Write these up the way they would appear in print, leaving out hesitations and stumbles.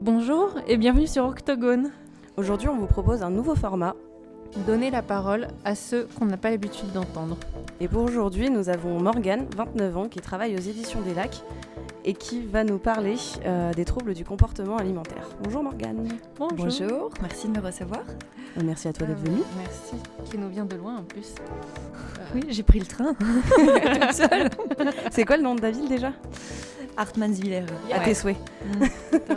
Bonjour et bienvenue sur Octogone. Aujourd'hui, on vous propose un nouveau format. Donner la parole à ceux qu'on n'a pas l'habitude d'entendre. Et pour aujourd'hui, nous avons Morgane, 29 ans, qui travaille aux éditions des Lacs et qui va nous parler des troubles du comportement alimentaire. Bonjour Morgane. Bonjour, merci de me recevoir. Merci à toi d'être venue. Merci, qui nous vient de loin en plus. Oui, j'ai pris le train, toute seule. C'est quoi le nom de la ville déjà? Hartmannswiller. À tes souhaits.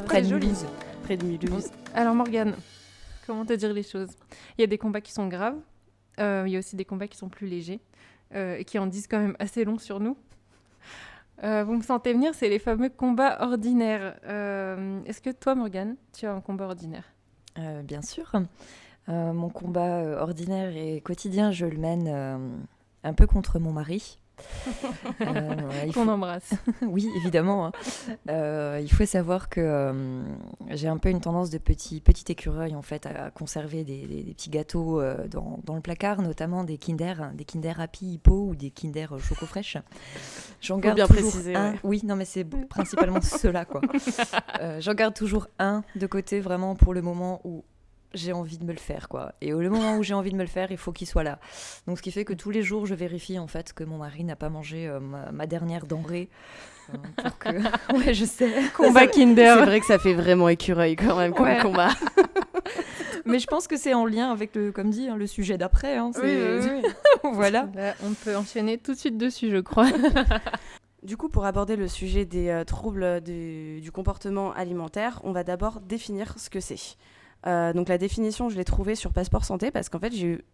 Près de Mulhouse. Près de Mulhouse. Alors Morgane, comment te dire les choses? Il y a des combats qui sont graves, il y a aussi des combats qui sont plus légers et qui en disent quand même assez long sur nous. Vous me sentez venir, c'est les fameux combats ordinaires. Est-ce que toi Morgane, tu as un combat ordinaire? Bien sûr. Mon combat ordinaire et quotidien, je le mène un peu contre mon mari. Qu'on embrasse. Oui, évidemment. Il faut savoir que j'ai un peu une tendance de petit écureuil en fait à conserver des petits gâteaux dans le placard, notamment des Kinder Happy Hippo ou des Kinder Choco Fraîche. J'en garde bien toujours préciser, un. ouais. Oui, non, mais c'est principalement ceux-là, quoi. J'en garde toujours un de côté, vraiment pour le moment où j'ai envie de me le faire, quoi. Et le moment où j'ai envie de me le faire, il faut qu'il soit là. Donc, ce qui fait que tous les jours, je vérifie, en fait, que mon mari n'a pas mangé ma dernière denrée. Pour que... Ouais, je sais. Combat Kinder. C'est vrai que ça fait vraiment écureuil quand même comme Ouais. combat. Mais je pense que c'est en lien avec, comme dit, le sujet d'après. Hein, Oui. Voilà. Là, on peut enchaîner tout de suite dessus, je crois. Du coup, pour aborder le sujet des troubles du comportement alimentaire, on va d'abord définir ce que c'est. Donc la définition, je l'ai trouvée sur Passeport Santé parce qu'en fait, j'ai eu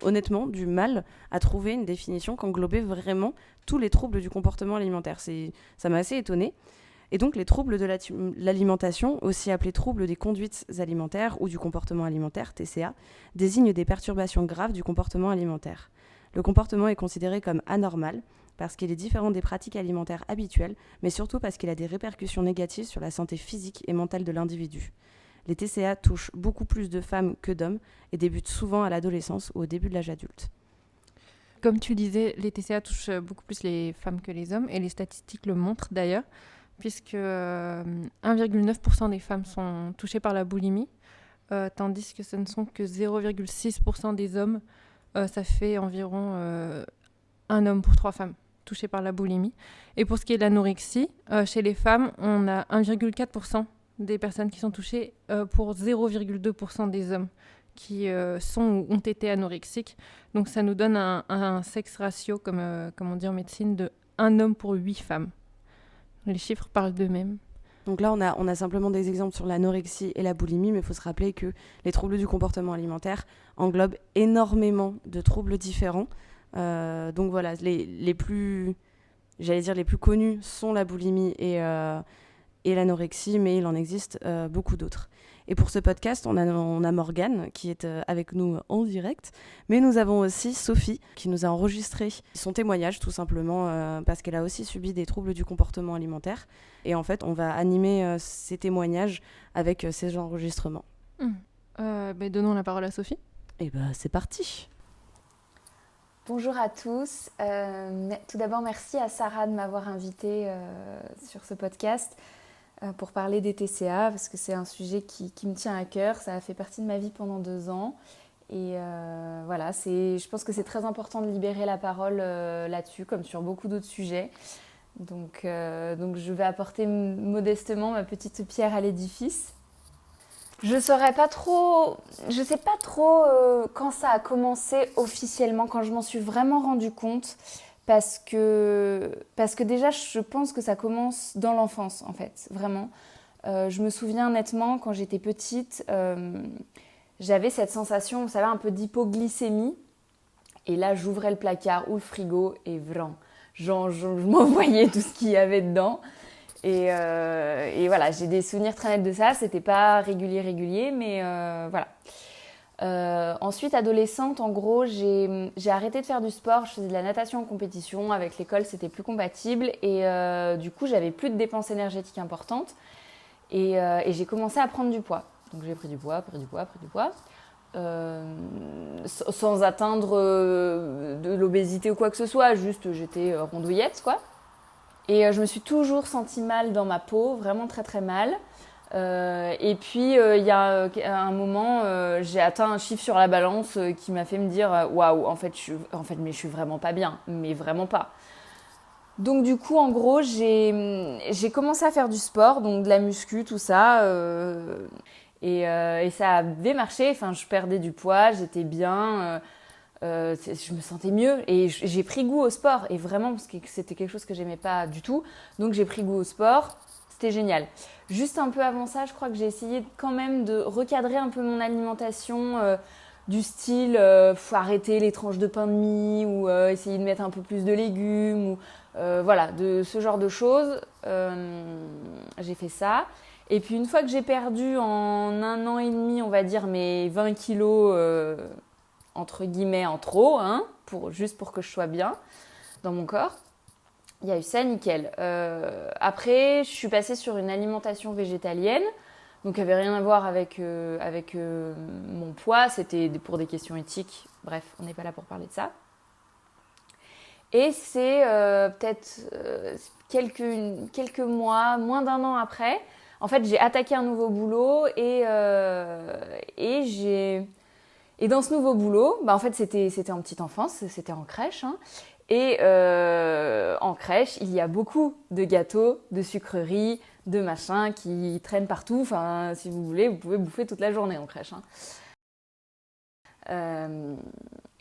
honnêtement du mal à trouver une définition qui englobait vraiment tous les troubles du comportement alimentaire. Ça m'a assez étonnée. Et donc les troubles de l'alimentation, aussi appelés troubles des conduites alimentaires ou du comportement alimentaire, TCA, désignent des perturbations graves du comportement alimentaire. Le comportement est considéré comme anormal parce qu'il est différent des pratiques alimentaires habituelles, mais surtout parce qu'il a des répercussions négatives sur la santé physique et mentale de l'individu. Les TCA touchent beaucoup plus de femmes que d'hommes et débutent souvent à l'adolescence ou au début de l'âge adulte. Comme tu disais, les TCA touchent beaucoup plus les femmes que les hommes, et les statistiques le montrent d'ailleurs, puisque 1,9% des femmes sont touchées par la boulimie, tandis que ce ne sont que 0,6% des hommes. Ça fait environ un homme pour 3 femmes touchées par la boulimie. Et pour ce qui est de l'anorexie, chez les femmes, on a 1,4% des personnes qui sont touchées pour 0,2% des hommes qui sont ou ont été anorexiques. Donc ça nous donne un sexe ratio, comme on dit en médecine, de 1 homme pour 8 femmes. Les chiffres parlent d'eux-mêmes. Donc là, on a simplement des exemples sur l'anorexie et la boulimie, mais il faut se rappeler que les troubles du comportement alimentaire englobent énormément de troubles différents. Donc voilà, les plus connus sont la boulimie et l'anorexie, mais il en existe beaucoup d'autres. Et pour ce podcast, on a Morgane qui est avec nous en direct, mais nous avons aussi Sophie qui nous a enregistré son témoignage tout simplement parce qu'elle a aussi subi des troubles du comportement alimentaire. Et en fait, on va animer ces témoignages avec ces enregistrements. Donnons la parole à Sophie. Et c'est parti. Bonjour à tous. Tout d'abord, merci à Sarah de m'avoir invitée sur ce podcast pour parler des TCA, parce que c'est un sujet qui me tient à cœur. Ça a fait partie de ma vie pendant 2 ans. Et voilà, je pense que c'est très important de libérer la parole là-dessus, comme sur beaucoup d'autres sujets. Donc je vais apporter modestement ma petite pierre à l'édifice. Je sais pas trop quand ça a commencé officiellement, quand je m'en suis vraiment rendu compte, parce que déjà je pense que ça commence dans l'enfance en fait, vraiment. Je me souviens nettement quand j'étais petite, j'avais cette sensation, vous savez, un peu d'hypoglycémie, et là j'ouvrais le placard ou le frigo et vraiment, je m'envoyais tout ce qu'il y avait dedans. Et voilà, j'ai des souvenirs très nets de ça. C'était pas régulier, mais voilà. Ensuite, adolescente, en gros, j'ai arrêté de faire du sport. Je faisais de la natation en compétition. Avec l'école, c'était plus compatible. Et du coup, j'avais plus de dépenses énergétiques importantes. Et j'ai commencé à prendre du poids. Donc, j'ai pris du poids. Sans atteindre de l'obésité ou quoi que ce soit. Juste, j'étais rondouillette, quoi. Et je me suis toujours sentie mal dans ma peau, vraiment très très mal. Et puis, il y a un moment, j'ai atteint un chiffre sur la balance qui m'a fait me dire waouh, en fait, mais je suis vraiment pas bien, mais vraiment pas. Donc, du coup, en gros, j'ai commencé à faire du sport, donc de la muscu, tout ça. Et ça avait marché. Enfin, je perdais du poids, j'étais bien. Je me sentais mieux et j'ai pris goût au sport. Et vraiment, parce que c'était quelque chose que j'aimais pas du tout. Donc, j'ai pris goût au sport. C'était génial. Juste un peu avant ça, je crois que j'ai essayé quand même de recadrer un peu mon alimentation, du style faut arrêter les tranches de pain de mie ou essayer de mettre un peu plus de légumes ou voilà, de ce genre de choses. J'ai fait ça. Et puis une fois que j'ai perdu en 1 an et demi, on va dire, mes 20 kilos entre guillemets en trop, hein, juste pour que je sois bien dans mon corps, il y a eu ça, nickel. Après, je suis passée sur une alimentation végétalienne, donc elle n'avait rien à voir avec mon poids, c'était pour des questions éthiques. Bref, on n'est pas là pour parler de ça. Et c'est peut-être quelques mois, moins d'1 an après, en fait, j'ai attaqué un nouveau boulot et dans ce nouveau boulot, bah en fait, c'était en petite enfance, c'était en crèche, hein. Et en crèche, il y a beaucoup de gâteaux, de sucreries, de machins qui traînent partout. Enfin, si vous voulez, vous pouvez bouffer toute la journée en crèche, hein.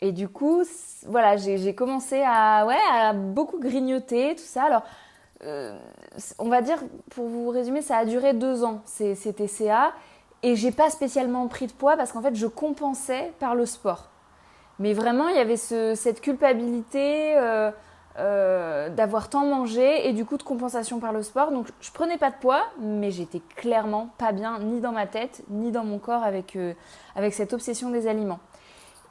Et du coup, voilà, j'ai commencé à beaucoup grignoter, tout ça. Alors, on va dire, pour vous résumer, ça a duré 2 ans, ces TCA. Et j'ai pas spécialement pris de poids parce qu'en fait, je compensais par le sport. Mais vraiment, il y avait cette culpabilité d'avoir tant mangé et du coup de compensation par le sport. Donc, je prenais pas de poids, mais j'étais clairement pas bien, ni dans ma tête, ni dans mon corps avec cette obsession des aliments.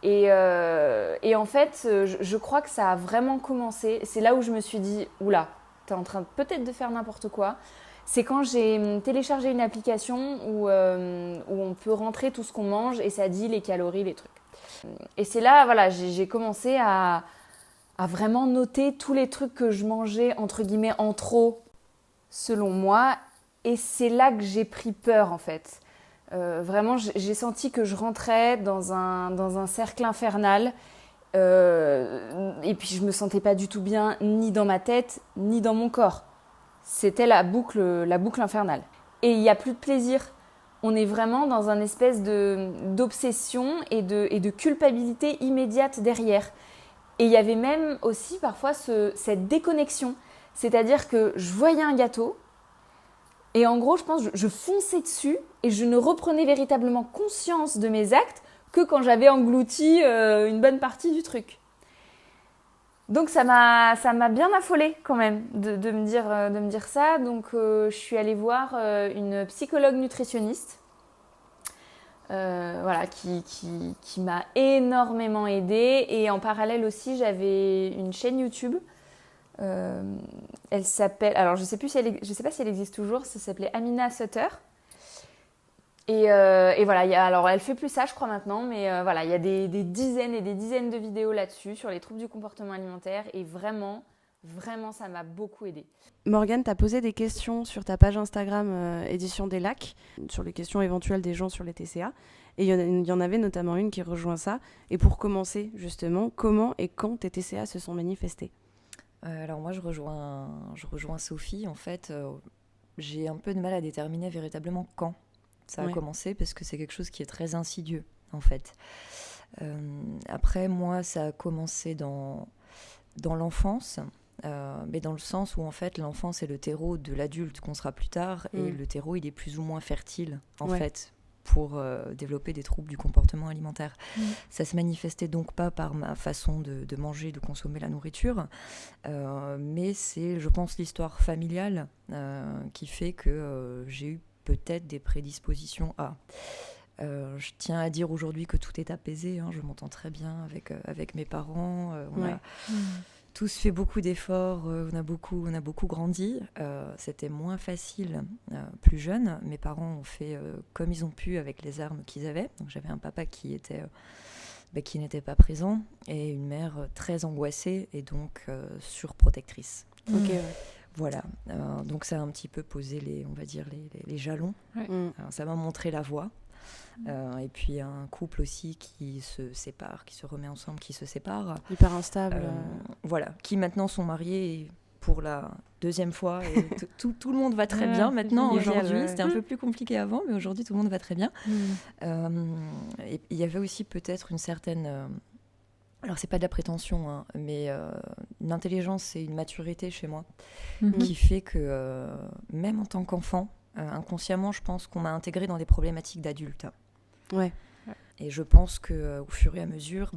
Et en fait, je crois que ça a vraiment commencé. C'est là où je me suis dit, oula, t'es en train peut-être de faire n'importe quoi. C'est quand j'ai téléchargé une application où on peut rentrer tout ce qu'on mange et ça dit les calories, les trucs. Et c'est là, voilà, j'ai commencé à vraiment noter tous les trucs que je mangeais, entre guillemets, en trop, selon moi. Et c'est là que j'ai pris peur, en fait. Vraiment, j'ai senti que je rentrais dans un cercle infernal. Et puis, je me sentais pas du tout bien, ni dans ma tête, ni dans mon corps. C'était la boucle infernale. Et il n'y a plus de plaisir. On est vraiment dans un espèce d'obsession et de culpabilité immédiate derrière. Et il y avait même aussi parfois cette déconnexion. C'est-à-dire que je voyais un gâteau et en gros, je pense, je fonçais dessus et je ne reprenais véritablement conscience de mes actes que quand j'avais englouti une bonne partie du truc. Donc ça m'a bien affolée quand même de me dire ça. Donc je suis allée voir une psychologue nutritionniste voilà, qui m'a énormément aidée. Et en parallèle aussi, j'avais une chaîne YouTube. Elle s'appelle, alors je sais pas si elle existe toujours, ça s'appelait Amina Sutter. Et voilà, alors elle fait plus ça, je crois maintenant, mais voilà, il y a des dizaines et des dizaines de vidéos là-dessus sur les troubles du comportement alimentaire et vraiment, ça m'a beaucoup aidée. Morgane, tu as posé des questions sur ta page Instagram Édition des Lacs, sur les questions éventuelles des gens sur les TCA. Et il y en avait notamment une qui rejoint ça. Et pour commencer, justement, comment et quand tes TCA se sont manifestés ? Alors moi, je rejoins Sophie. En fait, j'ai un peu de mal à déterminer véritablement quand ça a commencé, parce que c'est quelque chose qui est très insidieux, en fait. Après, moi, ça a commencé dans l'enfance, mais dans le sens où, en fait, l'enfance est le terreau de l'adulte qu'on sera plus tard, et le terreau, il est plus ou moins fertile, en fait, pour développer des troubles du comportement alimentaire. Ça se manifestait donc pas par ma façon de manger, de consommer la nourriture, mais c'est, je pense, l'histoire familiale qui fait que j'ai eu peut-être des prédispositions à. Je tiens à dire aujourd'hui que tout est apaisé, hein, je m'entends très bien avec mes parents, on a tous fait beaucoup d'efforts, on a beaucoup grandi. C'était moins facile plus jeune. Mes parents ont fait comme ils ont pu avec les armes qu'ils avaient. Donc j'avais un papa qui n'était pas présent et une mère très angoissée et donc surprotectrice. Ok. Voilà, donc ça a un petit peu posé les jalons. Ça m'a montré la voie. Et puis un couple aussi qui se sépare, qui se remet ensemble, qui se sépare. Hyper instable. Voilà, qui maintenant sont mariés pour la deuxième fois. Et tout le monde va très bien maintenant, aujourd'hui. C'était un peu plus compliqué avant, mais aujourd'hui tout le monde va très bien. Et il y avait aussi peut-être une certaine... alors c'est pas de la prétention, hein, mais une intelligence et une maturité chez moi qui fait que même en tant qu'enfant, inconsciemment, je pense qu'on m'a intégrée dans des problématiques d'adulte. Ouais. Et je pense qu'au fur et à mesure,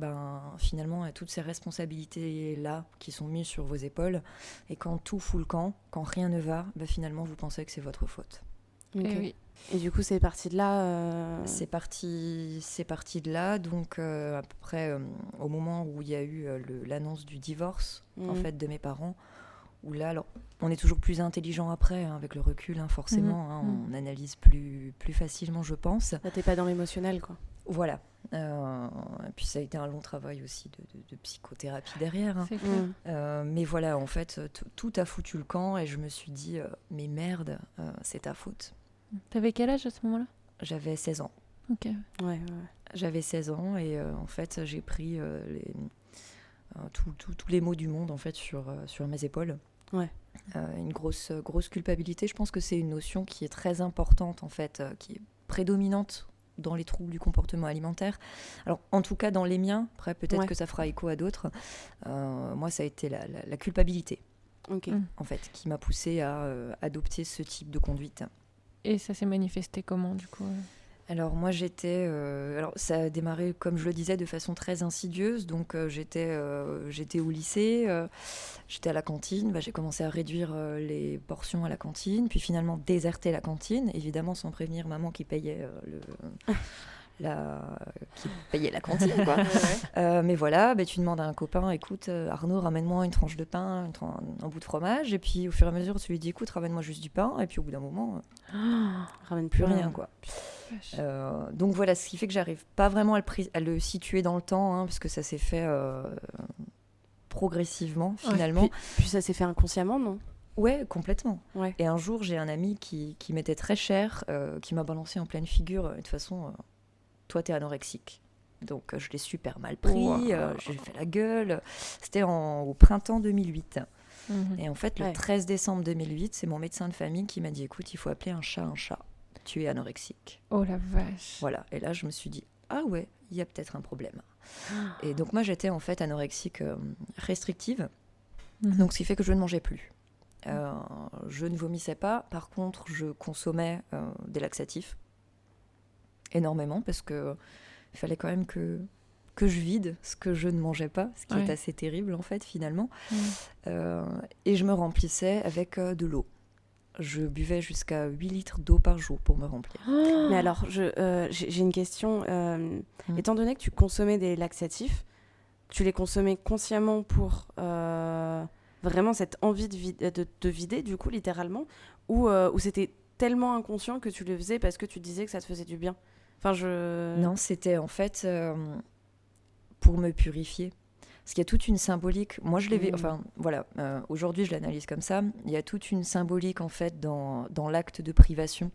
finalement, il y a toutes ces responsabilités-là qui sont mises sur vos épaules. Et quand tout fout le camp, quand rien ne va, finalement, vous pensez que c'est votre faute. Okay. Et du coup, c'est parti de là C'est parti de là. Donc, à peu près au moment où il y a eu l'annonce du divorce en fait, de mes parents, où là, alors, on est toujours plus intelligent après, hein, avec le recul, hein, forcément. On analyse plus facilement, je pense. Là, t'es pas dans l'émotionnel, quoi. Voilà. Et puis ça a été un long travail aussi de psychothérapie derrière. Hein. Mais voilà, en fait, tout a foutu le camp et je me suis dit, mais merde, c'est ta faute. T'avais quel âge à ce moment-là ? J'avais 16 ans. Ok. Ouais. J'avais 16 ans et en fait, j'ai pris tous les maux du monde en fait, sur mes épaules. Ouais. Une grosse culpabilité. Je pense que c'est une notion qui est très importante, en fait, qui est prédominante dans les troubles du comportement alimentaire. Alors, en tout cas, dans les miens, après, peut-être que ça fera écho à d'autres. Moi, ça a été la culpabilité, en fait, qui m'a poussée à adopter ce type de conduite. Et ça s'est manifesté comment, du coup ? Alors, moi, alors, ça a démarré, comme je le disais, de façon très insidieuse. Donc, j'étais au lycée, j'étais à la cantine. J'ai commencé à réduire les portions à la cantine, puis finalement déserter la cantine, évidemment sans prévenir maman qui payait qui payait la cantine, quoi. Mais voilà, tu demandes à un copain, écoute, Arnaud, ramène-moi une tranche de pain, un bout de fromage. Et puis, au fur et à mesure, tu lui dis, écoute, ramène-moi juste du pain. Et puis, au bout d'un moment, ramène plus rien, quoi. Donc voilà, ce qui fait que j'arrive pas vraiment à le situer dans le temps, hein, parce que ça s'est fait progressivement, finalement. Puis ça s'est fait inconsciemment, non ? Ouais, complètement. Ouais. Et un jour, j'ai un ami qui m'était très cher, qui m'a balancé en pleine figure, de toute façon, toi, t'es anorexique. Donc, je l'ai super mal pris, j'ai fait la gueule. C'était au printemps 2008. Et en fait, le 13 décembre 2008, c'est mon médecin de famille qui m'a dit, écoute, il faut appeler un chat un chat. Tu es anorexique. Oh la vache. Voilà. Et là, je me suis dit, ah ouais, il y a peut-être un problème. Et donc, moi, j'étais en fait anorexique restrictive. Donc, ce qui fait que je ne mangeais plus. Je ne vomissais pas. Par contre, je consommais des laxatifs. Énormément, parce qu'il fallait quand même que je vide ce que je ne mangeais pas, ce qui est assez terrible, en fait, finalement. Et je me remplissais avec de l'eau. Je buvais jusqu'à 8 litres d'eau par jour pour me remplir. Mais alors, j'ai une question. Étant donné que tu consommais des laxatifs, tu les consommais consciemment pour vraiment cette envie de vider, du coup, littéralement, ou c'était tellement inconscient que tu le faisais parce que tu disais que ça te faisait du bien ? Non, c'était en fait pour me purifier. Parce qu'il y a toute une symbolique. Moi, je l'ai enfin, voilà, aujourd'hui, je l'analyse comme ça. Il y a toute une symbolique, en fait, dans l'acte de privation.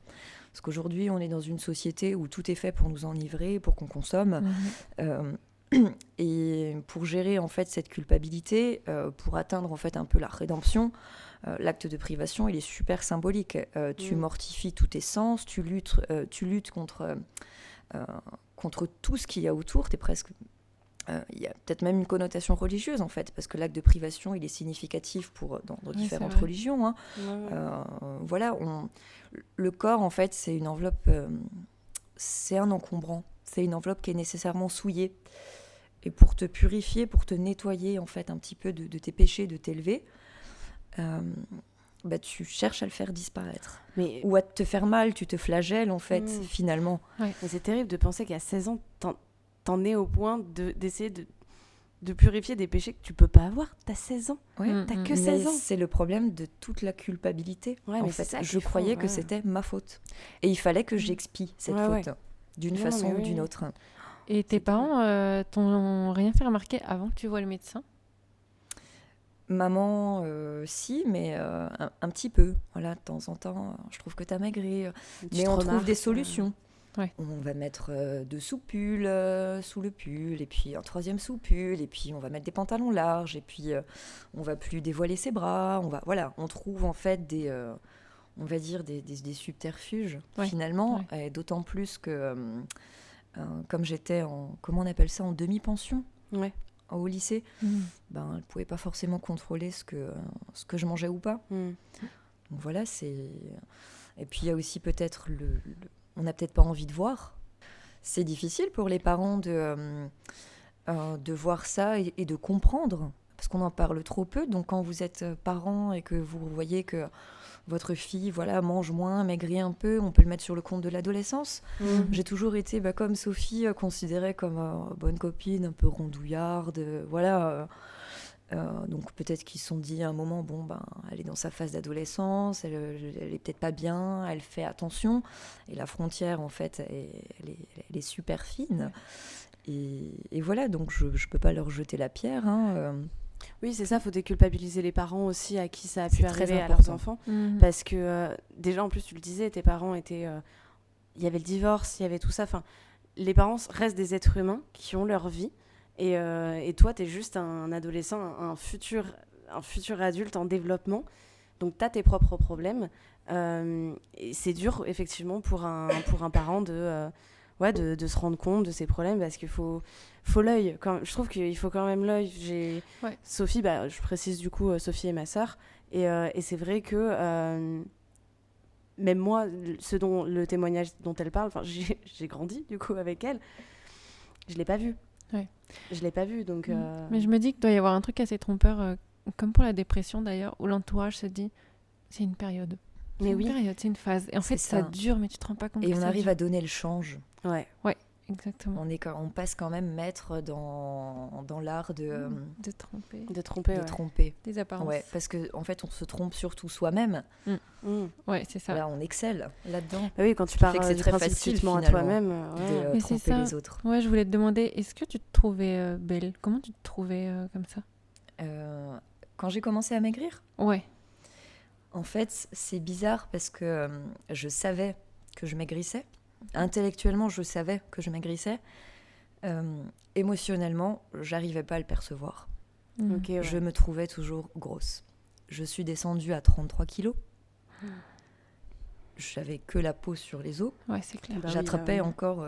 Parce qu'aujourd'hui, on est dans une société où tout est fait pour nous enivrer, pour qu'on consomme. Et pour gérer, en fait, cette culpabilité, pour atteindre, en fait, un peu la rédemption, l'acte de privation, il est super symbolique. Tu mortifies tous tes sens, tu luttes contre tout ce qu'il y a autour. T'es presque... il y a peut-être même une connotation religieuse, en fait, parce que l'acte de privation, il est significatif dans différentes religions. Hein. Voilà, le corps, en fait, c'est une enveloppe, c'est un encombrant, c'est une enveloppe qui est nécessairement souillée. Et pour te purifier, pour te nettoyer, en fait, un petit peu de tes péchés, de t'élever, tu cherches à le faire disparaître. Ou à te faire mal, tu te flagelles, en fait, finalement. Mais c'est terrible de penser qu'à 16 ans, t'en es au point d'essayer de purifier des péchés que tu peux pas avoir. T'as 16 ans. T'as que 16 ans. C'est le problème de toute la culpabilité. En fait, je croyais que c'était ma faute. Et il fallait que j'expie cette faute, d'une façon ou d'une autre. Et tes parents t'ont rien fait remarquer avant que tu vois le médecin ? Maman, si, mais un petit peu. Voilà, de temps en temps, je trouve que t'as maigri. Mais on trouve des solutions. Ouais. On va mettre 2 sous-pulls sous le pull, et puis un 3e sous-pull, et puis on va mettre des pantalons larges, et puis on va plus dévoiler ses bras. On trouve en fait on va dire des subterfuges, finalement. Ouais. Et d'autant plus que, comme j'étais comment on appelle ça, en demi-pension, au lycée, ben, elle ne pouvait pas forcément contrôler ce que je mangeais ou pas. Donc voilà, c'est... Et puis il y a aussi peut-être on n'a peut-être pas envie de voir. C'est difficile pour les parents de voir ça et de comprendre, parce qu'on en parle trop peu. Donc quand vous êtes parent et que vous voyez que votre fille mange moins, maigrit un peu, on peut le mettre sur le compte de l'adolescence. J'ai toujours été, comme Sophie, considérée comme bonne copine, un peu rondouillarde, donc peut-être qu'ils se sont dit à un moment, elle est dans sa phase d'adolescence, elle est peut-être pas bien, elle fait attention, et la frontière en fait elle est super fine, et voilà, donc je peux pas leur jeter la pierre. Oui, c'est ça, faut déculpabiliser les parents aussi à qui ça a pu C'est très arriver à important. leurs enfants, parce que déjà en plus tu le disais, tes parents étaient, il y avait le divorce, il y avait tout ça, enfin les parents restent des êtres humains qui ont leur vie. Et toi, tu es juste un adolescent, un futur adulte en développement. Donc, tu as tes propres problèmes. Et c'est dur, effectivement, pour un parent de se rendre compte de ses problèmes, parce qu'il faut l'œil. Je trouve qu'il faut quand même l'œil. Sophie, je précise du coup, Sophie est ma sœur. Et c'est vrai que même moi, le témoignage dont elle parle, j'ai grandi du coup avec elle, je ne l'ai pas vu. Ouais. Je l'ai pas vu, donc... Mais je me dis qu'il doit y avoir un truc assez trompeur, comme pour la dépression d'ailleurs, où l'entourage se dit c'est une période. C'est une période, c'est une phase. Et en fait, ça dure, mais tu te rends pas compte. Et on arrive à donner le change. Ouais, exactement. On passe quand même maître dans l'art de tromper. Des apparences. Ouais, parce qu'en fait, on se trompe surtout soi-même. Ouais, c'est ça. Là, on excelle là-dedans. Bah oui, quand tu parles c'est du très principe facile tu te mens à finalement, toi-même. de tromper les autres. Ouais, je voulais te demander, est-ce que tu te trouvais belle ? Comment tu te trouvais comme ça ? Quand j'ai commencé à maigrir, Ouais. En fait, c'est bizarre parce que je savais que je maigrissais. Intellectuellement, je savais que je maigrissais. Émotionnellement, j'arrivais pas à le percevoir. Okay, Je me trouvais toujours grosse. Je suis descendue à 33 kilos. J'avais que la peau sur les os. Ouais, c'est clair. J'attrapais encore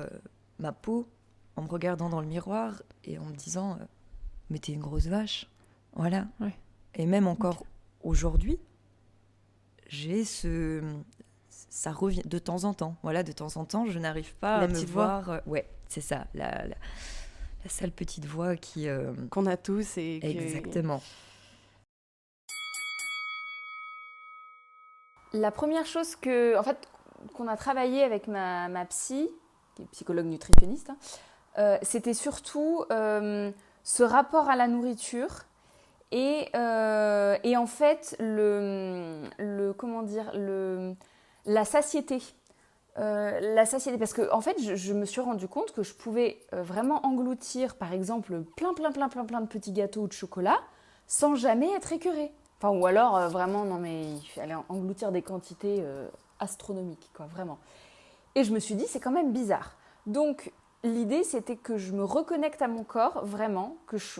ma peau en me regardant dans le miroir et en me disant mais t'es une grosse vache. Voilà. Ouais. Et même encore aujourd'hui, j'ai ça revient de temps en temps. Voilà, de temps en temps, je n'arrive pas à me voir. Ouais, c'est ça, la sale petite voix qui qu'on a tous et exactement. La première chose qu'on a travaillé avec ma psy, qui est psychologue nutritionniste, c'était surtout ce rapport à la nourriture et en fait la satiété. La satiété, parce que en fait, je me suis rendu compte que je pouvais vraiment engloutir, par exemple, plein de petits gâteaux ou de chocolat sans jamais être écœurée. Enfin, ou alors, vraiment, non mais il fallait engloutir des quantités astronomiques, quoi, vraiment. Et je me suis dit, c'est quand même bizarre. Donc, l'idée, c'était que je me reconnecte à mon corps, vraiment,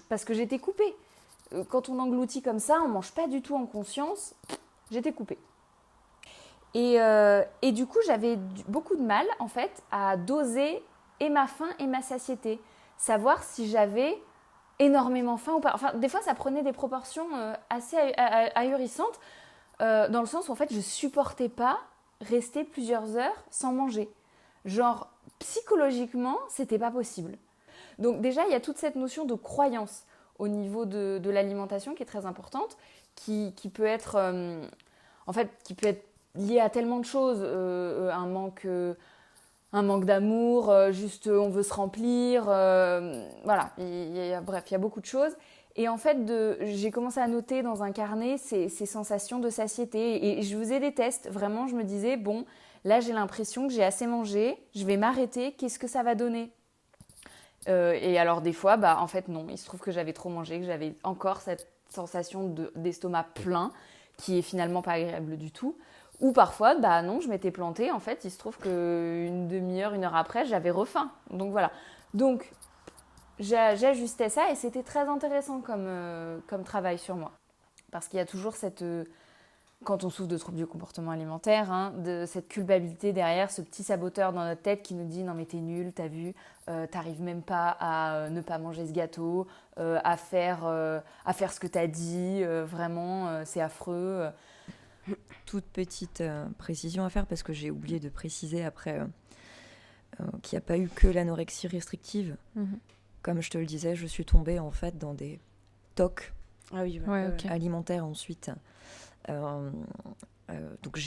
parce que j'étais coupée. Quand on engloutit comme ça, on ne mange pas du tout en conscience, j'étais coupée. Et du coup, j'avais beaucoup de mal, en fait, à doser et ma faim et ma satiété. Savoir si j'avais énormément faim ou pas. Enfin, des fois, ça prenait des proportions assez ahurissantes, dans le sens où, en fait, je ne supportais pas rester plusieurs heures sans manger. Genre, psychologiquement, c'était pas possible. Donc déjà, il y a toute cette notion de croyance au niveau de l'alimentation qui est très importante, qui peut être, qui peut être liée à tellement de choses, un manque d'amour, juste on veut se remplir, voilà, bref, il y a beaucoup de choses. Et en fait, j'ai commencé à noter dans un carnet ces sensations de satiété. Et je faisais des tests. Vraiment, je me disais, bon, là, j'ai l'impression que j'ai assez mangé. Je vais m'arrêter. Qu'est-ce que ça va donner ? Et alors, des fois, en fait, non. Il se trouve que j'avais trop mangé, que j'avais encore cette sensation d'estomac plein qui est finalement pas agréable du tout. Ou parfois, bah non, je m'étais plantée. En fait, il se trouve qu'une demi-heure, 1 heure après, j'avais refaim. Donc voilà. Donc, j'ajustais ça et c'était très intéressant comme travail sur moi. Parce qu'il y a toujours quand on souffre de troubles du comportement alimentaire, hein, de cette culpabilité derrière, ce petit saboteur dans notre tête qui nous dit « Non mais t'es nul, t'as vu, t'arrives même pas à ne pas manger ce gâteau, à faire ce que t'as dit, vraiment, c'est affreux. » Toute petite précision à faire, parce que j'ai oublié de préciser après qu'il n'y a pas eu que l'anorexie restrictive. Comme je te le disais, je suis tombée en fait dans des TOC alimentaires ensuite. Donc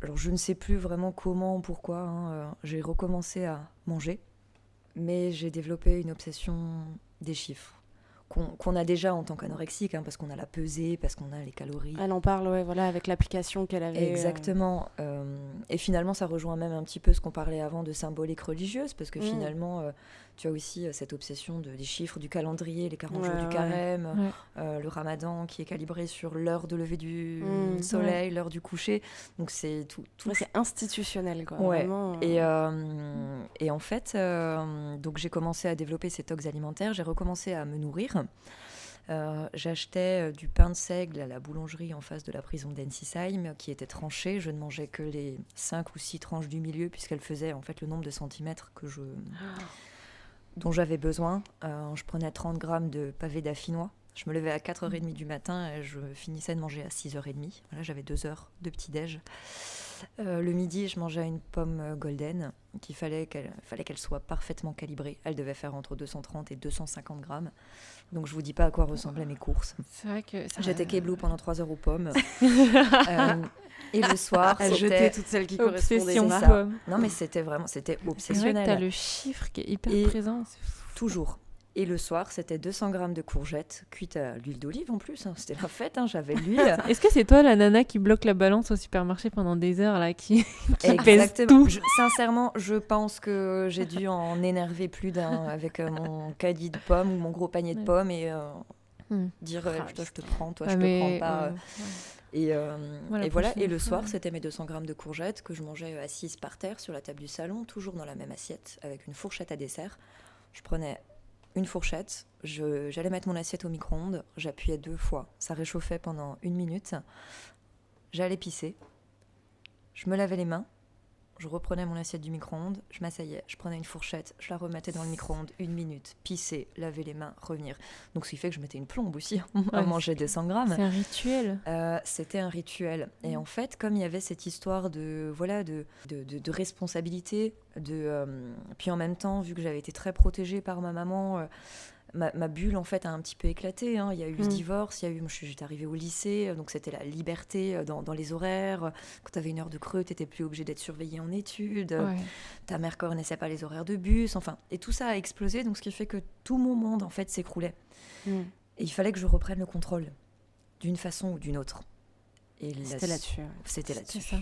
alors je ne sais plus vraiment comment, pourquoi, hein, j'ai recommencé à manger, mais j'ai développé une obsession des chiffres. Qu'on a déjà en tant qu'anorexique, hein, parce qu'on a la pesée, parce qu'on a les calories. Elle en parle, avec l'application qu'elle avait. Exactement. Et finalement, ça rejoint même un petit peu ce qu'on parlait avant de symbolique religieuse, parce que finalement, tu as aussi cette obsession des chiffres, du calendrier, les 40 jours du carême, le ramadan qui est calibré sur l'heure de lever du soleil, l'heure du coucher. Donc c'est tout. C'est institutionnel, quoi. Ouais. Vraiment, Et en fait, donc j'ai commencé à développer ces tocs alimentaires, j'ai recommencé à me nourrir. J'achetais du pain de seigle à la boulangerie en face de la prison d'Ensisheim qui était tranché. Je ne mangeais que les 5 ou 6 tranches du milieu puisqu'elle faisait en fait le nombre de centimètres dont j'avais besoin. Je prenais 30 grammes de pavé d'affinois. Je me levais à 4h30 du matin et je finissais de manger à 6h30. Voilà, j'avais 2 heures de petit-déj. Le midi, je mangeais une pomme golden qu'il fallait qu'elle soit parfaitement calibrée. Elle devait faire entre 230 et 250 grammes. Donc, je ne vous dis pas à quoi ressemblaient mes courses. C'est vrai que J'étais Keblou pendant 3 heures aux pommes. Et le soir, elle jetait toutes celles qui correspondaient à ça. Non, mais c'était obsessionnel. C'est vrai que tu as le chiffre qui est hyper présent. Toujours. Et le soir, c'était 200 grammes de courgettes cuites à l'huile d'olive en plus. Hein. C'était la fête, hein. J'avais l'huile. Est-ce que c'est toi la nana qui bloque la balance au supermarché pendant des heures, là, qui pèse Exactement. tout Sincèrement, je pense que j'ai dû en énerver plus d'un avec mon caddie de pommes ou mon gros panier de pommes et dire toi, je te prends, toi, je te prends pas. Et voilà. Et le soir, c'était mes 200 grammes de courgettes que je mangeais assise par terre sur la table du salon, toujours dans la même assiette, avec une fourchette à dessert. Je prenais une fourchette, j'allais mettre mon assiette au micro-ondes, j'appuyais 2 fois, ça réchauffait pendant 1 minute, j'allais pisser, je me lavais les mains, je reprenais mon assiette du micro-ondes, je m'asseyais, je prenais une fourchette, je la remettais dans le micro-ondes, 1 minute, pisser, laver les mains, revenir. Donc ce qui fait que je mettais une plombe aussi à manger 200 grammes. C'est un rituel. C'était un rituel. Et en fait, comme il y avait cette histoire de responsabilité, puis en même temps, vu que j'avais été très protégée par ma maman, ma bulle en fait a un petit peu éclaté, hein. Il y a eu ce divorce, j'étais arrivée au lycée, donc c'était la liberté dans les horaires. Quand tu avais 1 heure de creux, tu n'étais plus obligée d'être surveillée en études. Ta mère ne connaissait pas les horaires de bus, enfin, et tout ça a explosé, donc ce qui fait que tout mon monde en fait s'écroulait. Et il fallait que je reprenne le contrôle d'une façon ou d'une autre. Et c'était là-dessus. C'était là-dessus. Ça.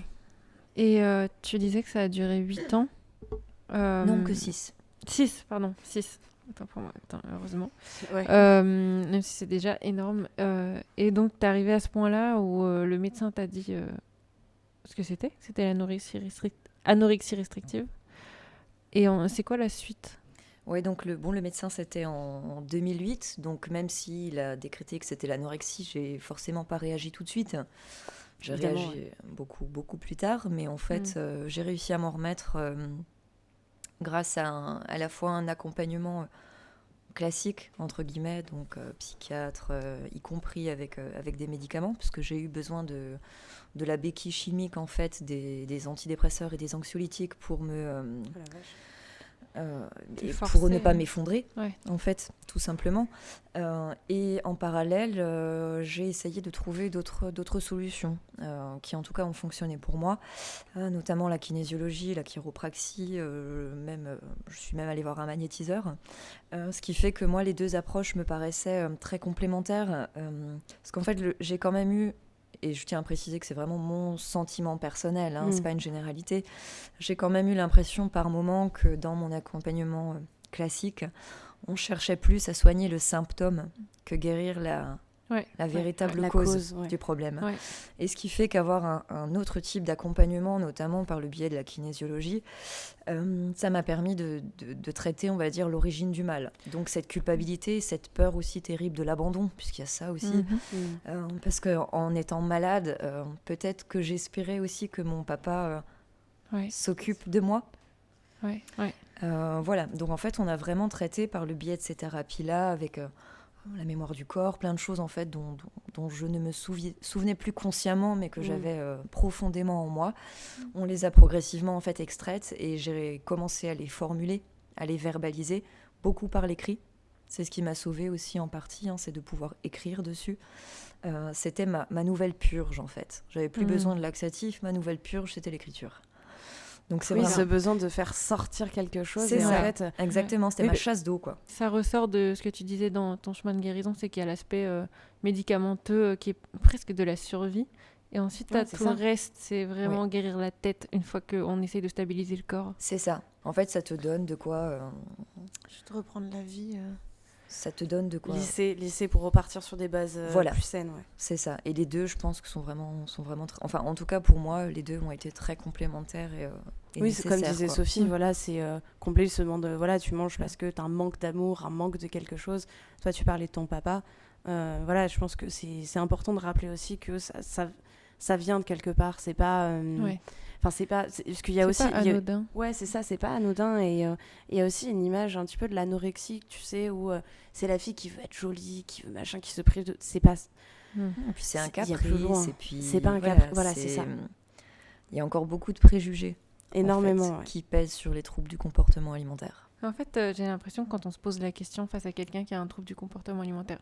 Et tu disais que ça a duré 8 ans. Non, que 6. 6, pardon, 6. Attends pour moi, heureusement. Ouais. Même si c'est déjà énorme. Et donc, t'es arrivé à ce point-là où le médecin t'a dit ce que c'était. C'était l'anorexie restrictive. Et c'est quoi la suite ? Oui, donc le médecin, c'était en 2008. Donc, même s'il a décrété que c'était l'anorexie, j'ai forcément pas réagi tout de suite. J'ai réagi beaucoup plus tard. Mais en fait, j'ai réussi à m'en remettre grâce à la fois un accompagnement classique, entre guillemets, donc psychiatre, y compris avec des médicaments, parce que j'ai eu besoin de la béquille chimique, en fait, des antidépresseurs et des anxiolytiques pour me... pour ne pas m'effondrer, en fait, tout simplement. Et en parallèle, j'ai essayé de trouver d'autres solutions qui, en tout cas, ont fonctionné pour moi, notamment la kinésiologie, la chiropraxie, je suis même allée voir un magnétiseur, ce qui fait que moi, les 2 approches me paraissaient très complémentaires, parce qu'en fait, j'ai quand même eu, et je tiens à préciser que c'est vraiment mon sentiment personnel, hein, c'est pas une généralité, j'ai quand même eu l'impression par moment que dans mon accompagnement classique, on cherchait plus à soigner le symptôme que guérir la véritable la cause cause, du problème. Ouais. Et ce qui fait qu'avoir un autre type d'accompagnement, notamment par le biais de la kinésiologie, ça m'a permis de traiter, on va dire, l'origine du mal. Donc cette culpabilité, cette peur aussi terrible de l'abandon, puisqu'il y a ça aussi. Parce qu'en étant malade, peut-être que j'espérais aussi que mon papa s'occupe de moi. Voilà, donc en fait, on a vraiment traité par le biais de ces thérapies-là, avec la mémoire du corps, plein de choses en fait dont je ne me souvenais plus consciemment, mais que j'avais profondément en moi. On les a progressivement en fait extraites et j'ai commencé à les formuler, à les verbaliser, beaucoup par l'écrit. C'est ce qui m'a sauvée aussi en partie, c'est de pouvoir écrire dessus. C'était ma nouvelle purge en fait. J'avais plus besoin de laxatif, ma nouvelle purge c'était l'écriture. Donc c'est vraiment ce besoin de faire sortir quelque chose. C'est ça, en fait, exactement, c'était ma chasse d'eau, quoi. Ça ressort de ce que tu disais dans ton chemin de guérison, c'est qu'il y a l'aspect médicamenteux qui est presque de la survie. Et ensuite, Ouais, tout le reste, c'est vraiment guérir la tête une fois qu'on essaye de stabiliser le corps. C'est ça. En fait, ça te donne de quoi... Juste reprendre la vie. Ça te donne de quoi... Lycée pour repartir sur des bases plus saines. Ouais. C'est ça. Et les deux, je pense que sont vraiment enfin, en tout cas, pour moi, les deux ont été très complémentaires et oui, c'est comme disait Sophie, voilà, c'est complet ce demande, voilà, tu manges parce que tu as un manque d'amour, un manque de quelque chose. Toi, tu parlais de ton papa. Voilà, je pense que c'est important de rappeler aussi que ça vient de quelque part. C'est pas... Enfin, c'est pas... Parce qu'il y a aussi... C'est pas anodin. Ouais, c'est ça, c'est pas anodin. Et il y a aussi une image un petit peu de l'anorexie, tu sais, où c'est la fille qui veut être jolie, qui veut machin, qui se prive de... C'est pas... Et puis c'est un caprice, et puis... C'est pas un caprice, voilà, c'est ça. Il y a encore beaucoup de préjugés. Énormément, en fait, qui pèsent sur les troubles du comportement alimentaire. En fait, j'ai l'impression que quand on se pose la question face à quelqu'un qui a un trouble du comportement alimentaire,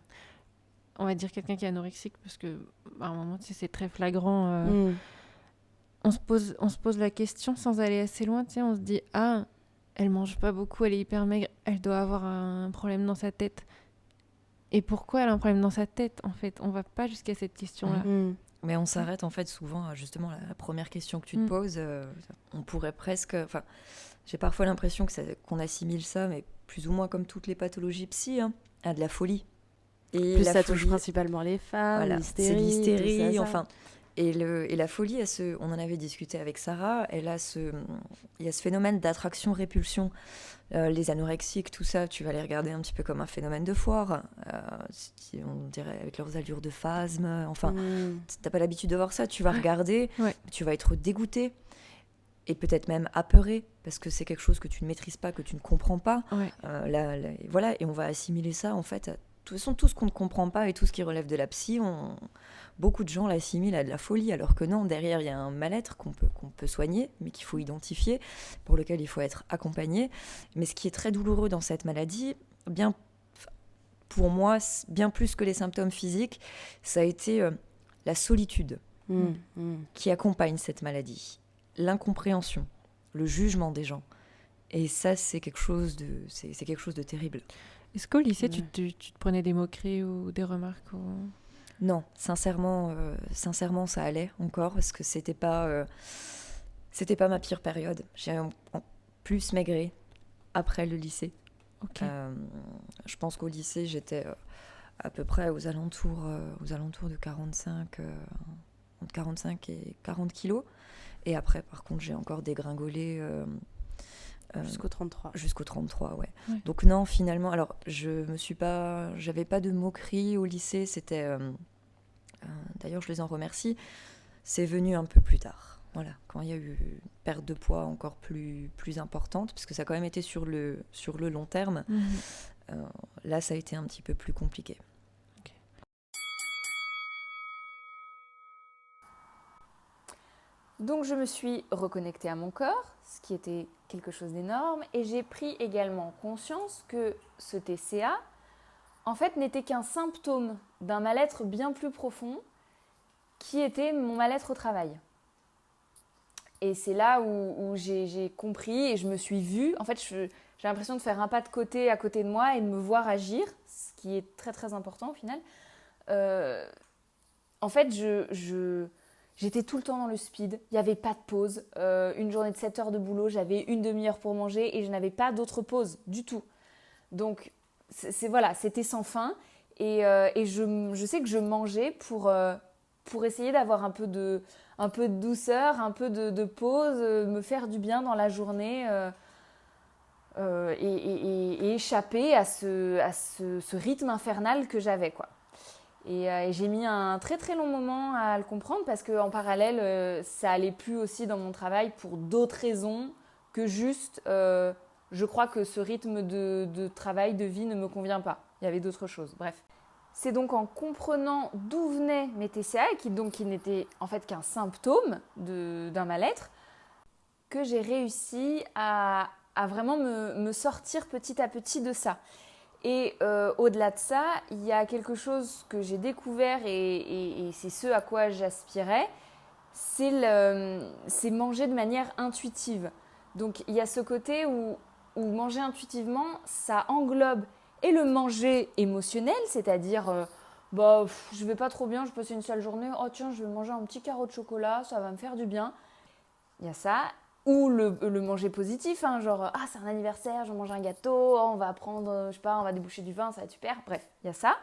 on va dire quelqu'un qui est anorexique, parce que à un moment, tu sais, c'est très flagrant. On se pose la question sans aller assez loin. Tu sais, on se dit elle mange pas beaucoup, elle est hyper maigre, elle doit avoir un problème dans sa tête. Et pourquoi elle a un problème dans sa tête, en fait? On va pas jusqu'à cette question-là. Mais on s'arrête en fait souvent à justement la première question que tu te poses. On pourrait presque... Enfin, j'ai parfois l'impression qu'on assimile ça, mais plus ou moins comme toutes les pathologies psy, à de la folie. Et plus ça touche principalement les femmes, voilà, l'hystérie, c'est l'hystérie, ça. enfin... Et la folie, on en avait discuté avec Sarah, il y a ce phénomène d'attraction-répulsion. Les anorexiques, tout ça, tu vas les regarder un petit peu comme un phénomène de foire, on dirait avec leurs allures de phasme. Enfin, t'as pas l'habitude de voir ça, tu vas regarder, tu vas être dégoûté et peut-être même apeuré parce que c'est quelque chose que tu ne maîtrises pas, que tu ne comprends pas. Voilà, et on va assimiler ça en fait. De toute façon, tout ce qu'on ne comprend pas et tout ce qui relève de la psy, beaucoup de gens l'assimilent à de la folie, alors que non, derrière, il y a un mal-être qu'on peut soigner, mais qu'il faut identifier, pour lequel il faut être accompagné. Mais ce qui est très douloureux dans cette maladie, pour moi, bien plus que les symptômes physiques, ça a été la solitude qui accompagne cette maladie, l'incompréhension, le jugement des gens. Et ça, c'est quelque chose de terrible. Est-ce qu'au lycée, tu te prenais des moqueries ou des remarques Non, sincèrement, ça allait encore parce que c'était pas ma pire période. J'ai plus maigré après le lycée. Okay. Je pense qu'au lycée, j'étais à peu près aux alentours de 45, entre 45 et 40 kilos. Et après, par contre, j'ai encore dégringolé. Jusqu'au 33. Jusqu'au 33, ouais. Donc non, finalement, alors j'avais pas de moquerie au lycée, c'était, d'ailleurs je les en remercie, c'est venu un peu plus tard, voilà, quand il y a eu une perte de poids encore plus importante, parce que ça a quand même été sur le long terme, là ça a été un petit peu plus compliqué. Donc je me suis reconnectée à mon corps, ce qui était quelque chose d'énorme, et j'ai pris également conscience que ce TCA, en fait, n'était qu'un symptôme d'un mal-être bien plus profond, qui était mon mal-être au travail. Et c'est là où j'ai compris et je me suis vue. En fait, j'ai l'impression de faire un pas de côté à côté de moi et de me voir agir, ce qui est très très important au final. En fait, j'étais tout le temps dans le speed, il n'y avait pas de pause. Une journée de 7 heures de boulot, j'avais une demi-heure pour manger et je n'avais pas d'autre pause du tout. Donc, c'était sans fin. Et je sais que je mangeais pour essayer d'avoir un peu de douceur, un peu de pause, me faire du bien dans la journée et échapper à ce rythme infernal que j'avais, quoi. Et j'ai mis un très très long moment à le comprendre parce qu'en parallèle, ça allait plus aussi dans mon travail pour d'autres raisons que juste, je crois que ce rythme de travail, de vie ne me convient pas. Il y avait d'autres choses, bref. C'est donc en comprenant d'où venaient mes TCA, qui n'étaient en fait qu'un symptôme d'un mal-être, que j'ai réussi à vraiment me sortir petit à petit de ça. Et au-delà de ça, il y a quelque chose que j'ai découvert et c'est ce à quoi j'aspirais, c'est manger de manière intuitive. Donc il y a ce côté où manger intuitivement, ça englobe et le manger émotionnel, c'est-à-dire je vais pas trop bien, je passe une sale journée, oh tiens, je vais manger un petit carreau de chocolat, ça va me faire du bien. Il y a ça. Ou le manger positif, hein, genre c'est un anniversaire, je mange un gâteau, on va prendre, on va déboucher du vin, ça va être super. Bref, il y a ça.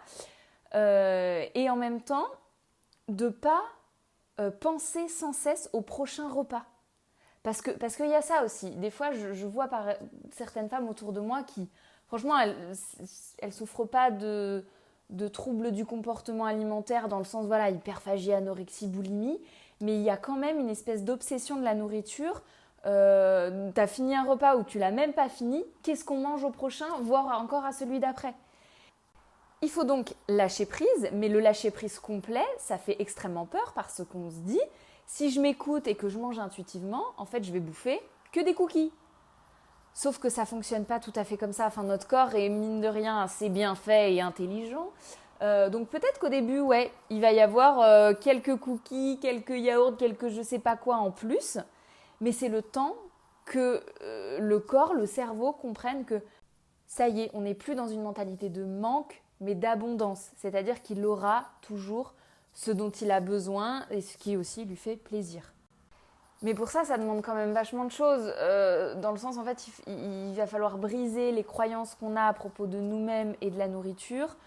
Et en même temps, de pas penser sans cesse au prochain repas. Parce qu'il y a ça aussi. Des fois, je vois par certaines femmes autour de moi qui, franchement, elles souffrent pas de troubles du comportement alimentaire dans le sens, hyperphagie, anorexie, boulimie, mais il y a quand même une espèce d'obsession de la nourriture. T'as fini un repas ou tu l'as même pas fini, qu'est-ce qu'on mange au prochain, voire encore à celui d'après. Il faut donc lâcher prise, mais le lâcher prise complet, ça fait extrêmement peur parce qu'on se dit, si je m'écoute et que je mange intuitivement, en fait je vais bouffer que des cookies. Sauf que ça fonctionne pas tout à fait comme ça, notre corps est mine de rien assez bien fait et intelligent. Donc peut-être qu'au début, il va y avoir quelques cookies, quelques yaourts, quelques je sais pas quoi en plus. Mais c'est le temps que le corps, le cerveau comprennent que ça y est, on n'est plus dans une mentalité de manque, mais d'abondance. C'est-à-dire qu'il aura toujours ce dont il a besoin et ce qui aussi lui fait plaisir. Mais pour ça demande quand même vachement de choses. Dans le sens, en fait, il va falloir briser les croyances qu'on a à propos de nous-mêmes et de la nourriture.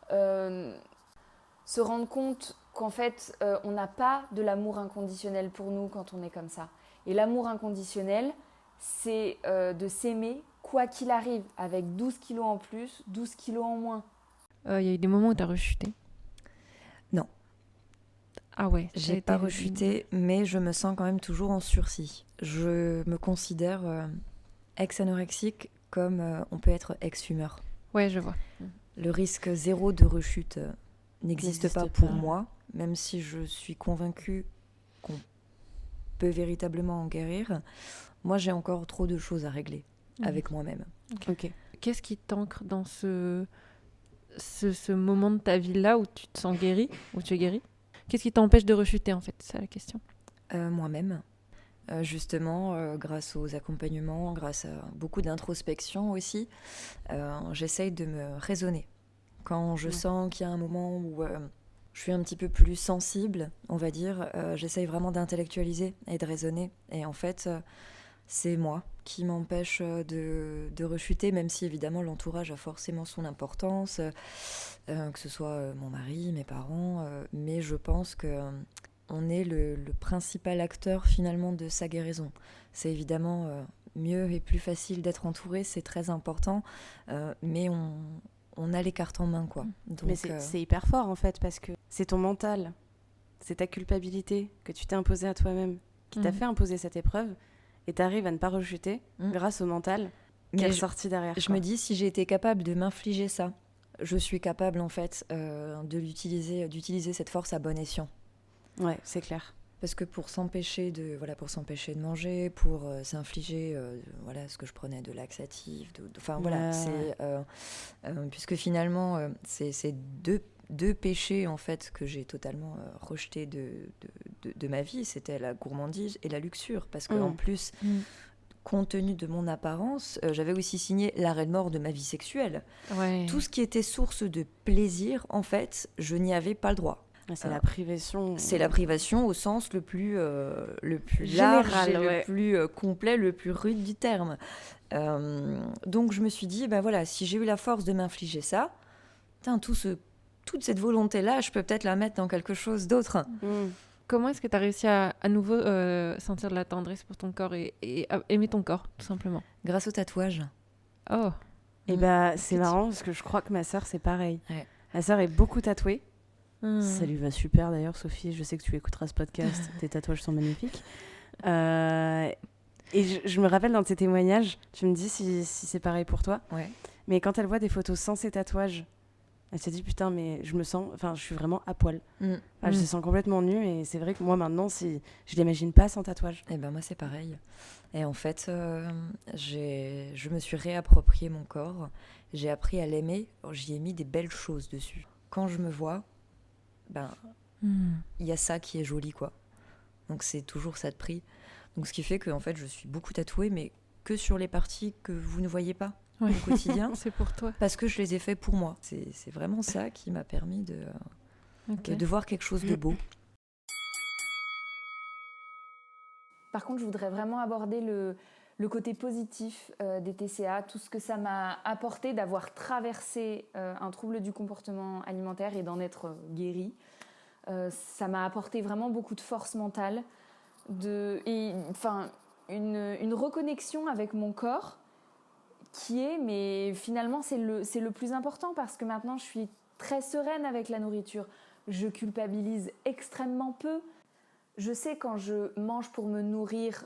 Se rendre compte qu'en fait, on n'a pas de l'amour inconditionnel pour nous quand on est comme ça. Et l'amour inconditionnel, c'est de s'aimer quoi qu'il arrive, avec 12 kilos en plus, 12 kilos en moins. Il y a eu des moments où tu as rechuté? Non. Ah ouais. J'ai pas rechuté, mais je me sens quand même toujours en sursis. Je me considère ex-anorexique comme on peut être ex-fumeur. Ouais, je vois. Le risque zéro de rechute n'existe pas pour moi, même si je suis convaincue qu'on peut véritablement en guérir. Moi, j'ai encore trop de choses à régler avec moi-même. Ok. Qu'est-ce qui t'ancre dans ce moment de ta vie-là où tu te sens guéri, où tu es guéri? Qu'est-ce qui t'empêche de rechuter, en fait? C'est ça la question. Moi-même. Justement, grâce aux accompagnements, grâce à beaucoup d'introspection aussi, j'essaye de me raisonner. Quand je sens qu'il y a un moment où je suis un petit peu plus sensible, on va dire, j'essaye vraiment d'intellectualiser et de raisonner. Et en fait, c'est moi qui m'empêche de rechuter, même si évidemment l'entourage a forcément son importance, que ce soit mon mari, mes parents, mais je pense qu'on est le principal acteur finalement de sa guérison. C'est évidemment mieux et plus facile d'être entouré, c'est très important, mais on a les cartes en main, quoi. Donc, mais c'est hyper fort en fait, parce que c'est ton mental, c'est ta culpabilité que tu t'es imposée à toi-même, qui t'a fait imposer cette épreuve, et t'arrives à ne pas rechuter grâce au mental qui est ressorti derrière. Je me dis, si j'ai été capable de m'infliger ça, je suis capable en fait d'utiliser cette force à bon escient. Ouais, c'est clair. Parce que pour s'empêcher de manger, pour s'infliger ce que je prenais de laxatif, puisque finalement c'est deux péchés en fait que j'ai totalement rejetés de ma vie, c'était la gourmandise et la luxure, parce que en plus compte tenu de mon apparence, j'avais aussi signé l'arrêt de mort de ma vie sexuelle. Ouais. Tout ce qui était source de plaisir, en fait, je n'y avais pas le droit. C'est la privation. C'est la privation au sens le plus général, large et le plus complet, le plus rude du terme. Donc je me suis dit, si j'ai eu la force de m'infliger ça, tout ce toute cette volonté-là, je peux peut-être la mettre dans quelque chose d'autre. Comment est-ce que tu as réussi à nouveau sentir de la tendresse pour ton corps et à aimer ton corps, tout simplement? Grâce au tatouage. Oh. Et bah, c'est marrant parce que je crois que ma sœur, c'est pareil. Ouais. Ma sœur est beaucoup tatouée. Hmm. Ça lui va super d'ailleurs, Sophie. Je sais que tu écouteras ce podcast. Tes tatouages sont magnifiques. Et je me rappelle dans tes témoignages, tu me dis si c'est pareil pour toi. Ouais. Mais quand elle voit des photos sans ses tatouages, elle se dit putain, mais je suis vraiment à poil. Elle se sent complètement nue et c'est vrai que moi maintenant, si je l'imagine pas sans tatouage. Et ben moi c'est pareil. Et en fait, je me suis réapproprié mon corps. J'ai appris à l'aimer. J'y ai mis des belles choses dessus. Quand je me vois, il y a ça qui est joli, quoi. Donc c'est toujours ça de prix. Donc ce qui fait que en fait, je suis beaucoup tatouée, mais que sur les parties que vous ne voyez pas au quotidien. C'est pour toi. Parce que je les ai fait pour moi. C'est vraiment ça qui m'a permis de voir quelque chose de beau. Par contre, je voudrais vraiment aborder le côté positif des TCA, tout ce que ça m'a apporté d'avoir traversé un trouble du comportement alimentaire et d'en être guérie. Ça m'a apporté vraiment beaucoup de force mentale, une reconnexion avec mon corps mais finalement c'est le plus important parce que maintenant je suis très sereine avec la nourriture. Je culpabilise extrêmement peu. Je sais quand je mange pour me nourrir,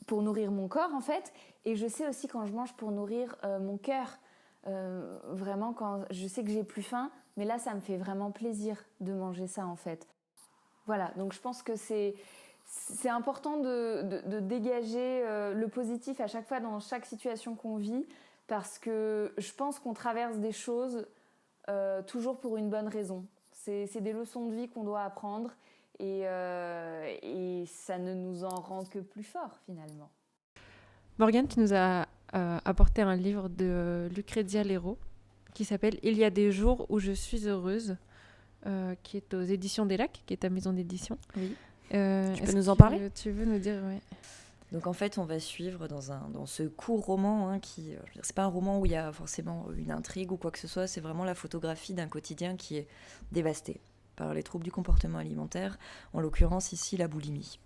pour nourrir mon corps en fait, et je sais aussi quand je mange pour nourrir mon cœur. Vraiment quand je sais que j'ai plus faim, mais là ça me fait vraiment plaisir de manger ça en fait. Voilà, donc je pense que c'est important de dégager le positif à chaque fois dans chaque situation qu'on vit, parce que je pense qu'on traverse des choses toujours pour une bonne raison. C'est des leçons de vie qu'on doit apprendre et ça ne nous en rend que plus forts finalement. Morgane, tu nous as apporté un livre de Lucrezia Lero qui s'appelle « Il y a des jours où je suis heureuse », qui est aux éditions des Lacs, qui est ta maison d'édition. Oui. Tu peux nous en parler ? Tu veux nous dire, ouais. Donc en fait, on va suivre dans ce court roman qui, c'est pas un roman où il y a forcément une intrigue ou quoi que ce soit, c'est vraiment la photographie d'un quotidien qui est dévasté par les troubles du comportement alimentaire, en l'occurrence ici la boulimie.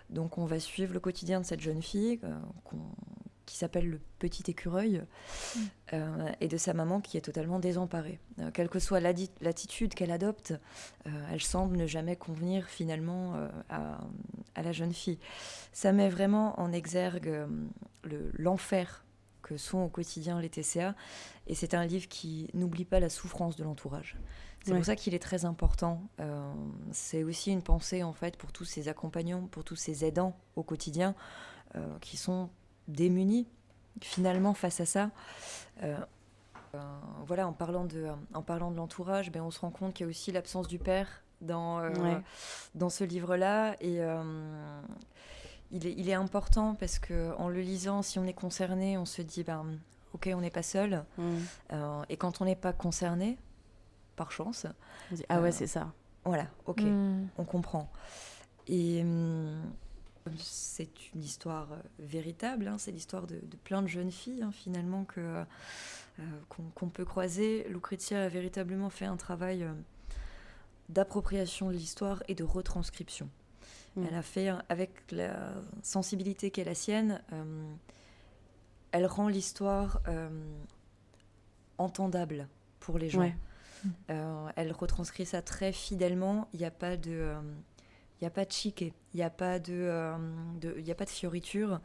Donc on va suivre le quotidien de cette jeune fille qui s'appelle le petit écureuil et de sa maman qui est totalement désemparée. Quelle que soit l'attitude qu'elle adopte, elle semble ne jamais convenir finalement à la jeune fille. Ça met vraiment en exergue l'enfer que sont au quotidien les TCA, et c'est un livre qui n'oublie pas la souffrance de l'entourage. C'est pour ça qu'il est très important. C'est aussi une pensée en fait pour tous ces accompagnants, pour tous ces aidants au quotidien qui sont démunis finalement face à ça. Voilà, en parlant de l'entourage, on se rend compte qu'il y a aussi l'absence du père dans ce livre-là, et il est important parce que en le lisant, si on est concerné, on se dit ok, on n'est pas seul. Et quand on n'est pas concerné, par chance, on dit ah ouais, c'est ça. Voilà, ok, on comprend. Et c'est une histoire véritable, c'est l'histoire de plein de jeunes filles finalement qu'on peut croiser. Lucrezia a véritablement fait un travail d'appropriation de l'histoire et de retranscription. Elle a fait, avec la sensibilité qui est la sienne, elle rend l'histoire entendable pour les gens. Ouais. Elle retranscrit ça très fidèlement. Il n'y a pas de chiquet, il n'y a pas de fioriture.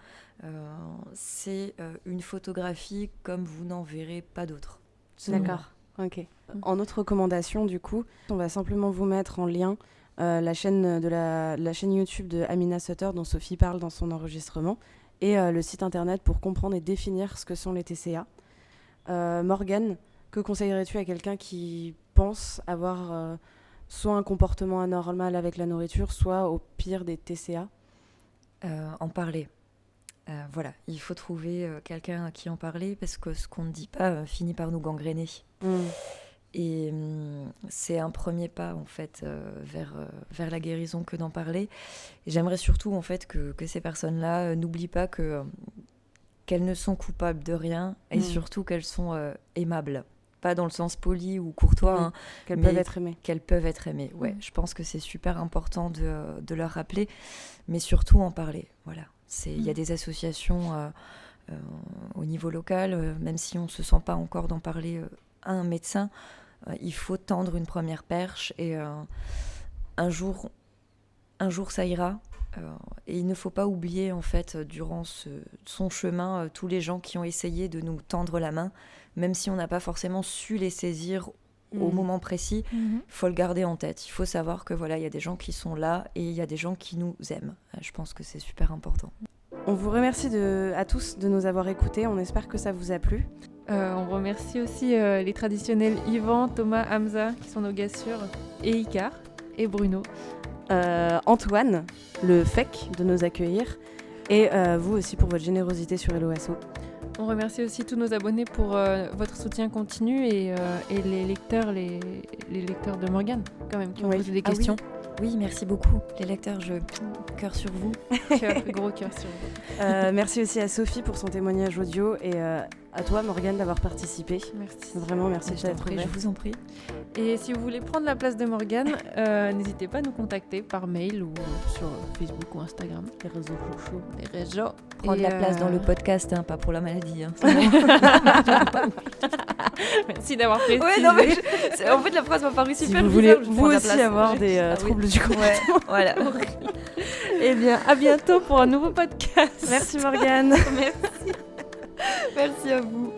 C'est une photographie comme vous n'en verrez pas d'autres. D'accord. Ok. En autre recommandation, du coup, on va simplement vous mettre en lien la chaîne YouTube de Amina Sutter dont Sophie parle dans son enregistrement, et le site internet pour comprendre et définir ce que sont les TCA. Morgane, que conseillerais-tu à quelqu'un qui pense avoir soit un comportement anormal avec la nourriture, soit au pire des TCA ? En parler. Voilà, il faut trouver quelqu'un à qui en parler, parce que ce qu'on ne dit pas finit par nous gangréner. Et c'est un premier pas en fait vers la guérison que d'en parler. Et j'aimerais surtout en fait que ces personnes-là n'oublient pas qu'elles ne sont coupables de rien, et surtout qu'elles sont aimables. pas dans le sens poli ou courtois, Oui, hein, qu'elles mais peuvent être aimées. qu'elles peuvent être aimées. Ouais, je pense que c'est super important de leur rappeler, mais surtout en parler. Voilà. Il y a des associations au niveau local, même si on ne se sent pas encore d'en parler à un médecin, il faut tendre une première perche et un jour ça ira. Et il ne faut pas oublier, en fait, durant son chemin, tous les gens qui ont essayé de nous tendre la main, même si on n'a pas forcément su les saisir au moment précis. Il faut le garder en tête. Il faut savoir que voilà, il y a des gens qui sont là et il y a des gens qui nous aiment. Je pense que c'est super important. On vous remercie à tous de nous avoir écoutés. On espère que ça vous a plu. On remercie aussi les traditionnels Yvan, Thomas, Hamza, qui sont nos gars sûrs, et Icar, et Bruno. Antoine, le FEC, de nous accueillir. Et vous aussi pour votre générosité sur Hello Asso. On remercie aussi tous nos abonnés pour votre soutien continu et les lecteurs de Morgane, quand même, qui ont posé des questions. Oui, merci beaucoup. Les lecteurs, cœur sur vous. Gros cœur sur vous. Merci aussi à Sophie pour son témoignage audio et à toi, Morgane, d'avoir participé. Merci. Vraiment, merci de t'être ouverte. Je vous en prie. Et si vous voulez prendre la place de Morgane, n'hésitez pas à nous contacter par mail ou sur Facebook ou Instagram. Les réseaux sociaux. Les réseaux. Prendre la place dans le podcast, pas pour la maladie. Merci d'avoir précisé. Ouais, non, mais en fait, la phrase m'a paru super. Si vous voulez vous aussi avoir des troubles du comportement. Ouais, voilà. Eh bien, à bientôt pour un nouveau podcast. Merci Morgane. Merci. Merci à vous.